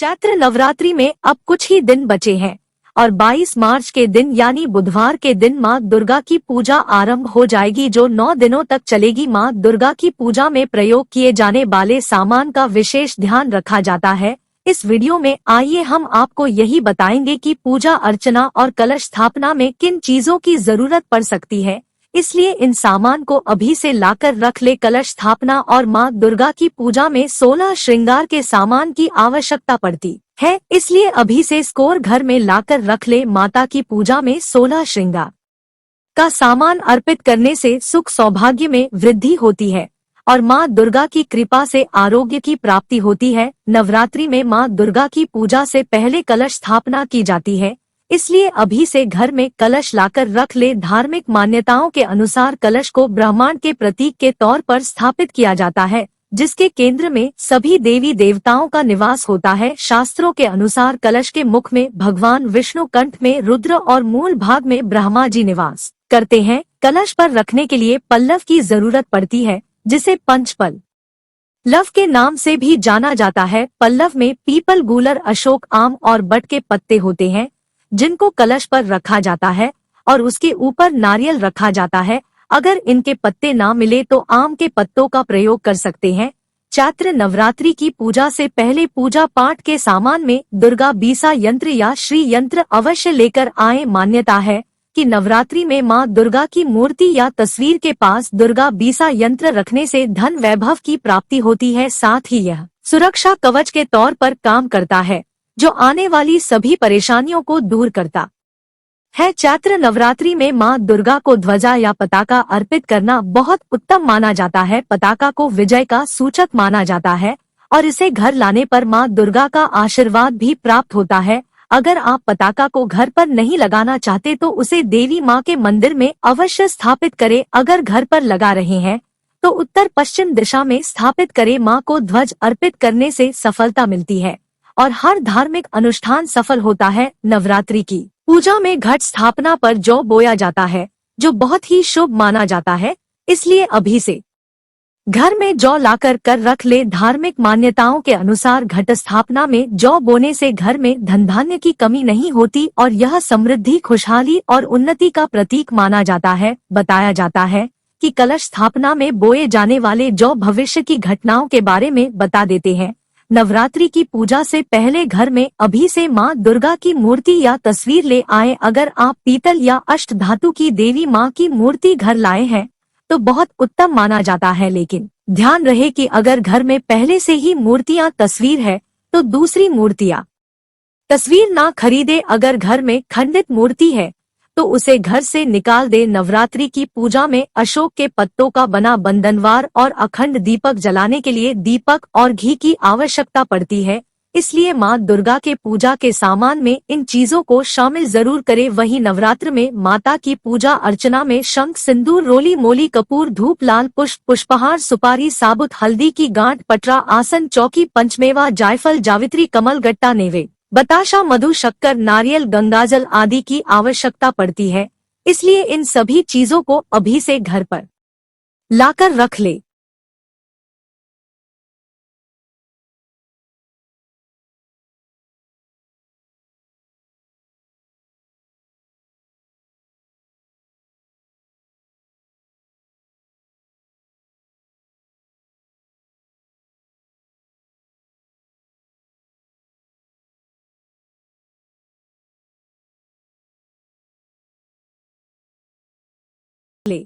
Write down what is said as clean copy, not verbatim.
चैत्र नवरात्रि में अब कुछ ही दिन बचे हैं और 22 मार्च के दिन यानी बुधवार के दिन मां दुर्गा की पूजा आरंभ हो जाएगी, जो 9 दिनों तक चलेगी। मां दुर्गा की पूजा में प्रयोग किए जाने वाले सामान का विशेष ध्यान रखा जाता है। इस वीडियो में आइए हम आपको यही बताएंगे कि पूजा अर्चना और कलश स्थापना में किन चीजों की जरूरत पड़ सकती है, इसलिए इन सामान को अभी से लाकर रख ले। कलश स्थापना और मां दुर्गा की पूजा में 16 श्रृंगार के सामान की आवश्यकता पड़ती है, इसलिए अभी से स्कोर घर में लाकर रख ले। माता की पूजा में 16 श्रृंगार का सामान अर्पित करने से सुख सौभाग्य में वृद्धि होती है और मां दुर्गा की कृपा से आरोग्य की प्राप्ति होती है। नवरात्रि में मां दुर्गा की पूजा से पहले कलश स्थापना की जाती है, इसलिए अभी से घर में कलश लाकर रख ले। धार्मिक मान्यताओं के अनुसार कलश को ब्रह्मांड के प्रतीक के तौर पर स्थापित किया जाता है, जिसके केंद्र में सभी देवी देवताओं का निवास होता है। शास्त्रों के अनुसार कलश के मुख में भगवान विष्णु, कंठ में रुद्र और मूल भाग में ब्रह्मा जी निवास करते हैं। कलश पर रखने के लिए पल्लव की जरूरत पड़ती है, जिसे पंचपल लव के नाम से भी जाना जाता है। पल्लव में पीपल, गूलर, अशोक, आम और बट के पत्ते होते हैं, जिनको कलश पर रखा जाता है और उसके ऊपर नारियल रखा जाता है। अगर इनके पत्ते ना मिले तो आम के पत्तों का प्रयोग कर सकते हैं। चैत्र नवरात्रि की पूजा से पहले पूजा पाठ के सामान में दुर्गा बीसा यंत्र या श्री यंत्र अवश्य लेकर आए। मान्यता है कि नवरात्रि में मां दुर्गा की मूर्ति या तस्वीर के पास दुर्गा बीसा यंत्र रखने से धन वैभव की प्राप्ति होती है। साथ ही यह सुरक्षा कवच के तौर पर काम करता है, जो आने वाली सभी परेशानियों को दूर करता है। चैत्र नवरात्रि में मां दुर्गा को ध्वजा या पताका अर्पित करना बहुत उत्तम माना जाता है। पताका को विजय का सूचक माना जाता है और इसे घर लाने पर मां दुर्गा का आशीर्वाद भी प्राप्त होता है। अगर आप पताका को घर पर नहीं लगाना चाहते तो उसे देवी मां के मंदिर में अवश्य स्थापित करें। अगर घर पर लगा रहे हैं तो उत्तर पश्चिम दिशा में स्थापित करें। मां को ध्वज अर्पित करने से सफलता मिलती है और हर धार्मिक अनुष्ठान सफल होता है। नवरात्रि की पूजा में घट स्थापना पर जौ बोया जाता है, जो बहुत ही शुभ माना जाता है, इसलिए अभी से घर में जौ लाकर कर रख ले। धार्मिक मान्यताओं के अनुसार घट स्थापना में जौ बोने से घर में धन धान्य की कमी नहीं होती और यह समृद्धि, खुशहाली और उन्नति का प्रतीक माना जाता है। बताया जाता है कि कलश स्थापना में बोए जाने वाले जौ भविष्य की घटनाओं के बारे में बता देते हैं। नवरात्रि की पूजा से पहले घर में अभी से मां दुर्गा की मूर्ति या तस्वीर ले आए। अगर आप पीतल या अष्ट धातु की देवी मां की मूर्ति घर लाए हैं तो बहुत उत्तम माना जाता है, लेकिन ध्यान रहे कि अगर घर में पहले से ही मूर्तियां तस्वीर है तो दूसरी मूर्तियां तस्वीर ना खरीदे। अगर घर में खंडित मूर्ति है तो उसे घर से निकाल दे। नवरात्रि की पूजा में अशोक के पत्तों का बना बंधनवार और अखंड दीपक जलाने के लिए दीपक और घी की आवश्यकता पड़ती है, इसलिए मां दुर्गा के पूजा के सामान में इन चीजों को शामिल जरूर करें। वहीं नवरात्र में माता की पूजा अर्चना में शंख, सिंदूर, रोली मोली, कपूर, धूप, लाल पुष्प, पुष्पहार, सुपारी, साबुत हल्दी की गांठ, पटरा, आसन, चौकी, पंचमेवा, जायफल, जावित्री, कमल, गट्टा, नेवे, बताशा, मधु, शक्कर, नारियल, गंगाजल आदि की आवश्यकता पड़ती है, इसलिए इन सभी चीजों को अभी से घर पर लाकर रख ले। ले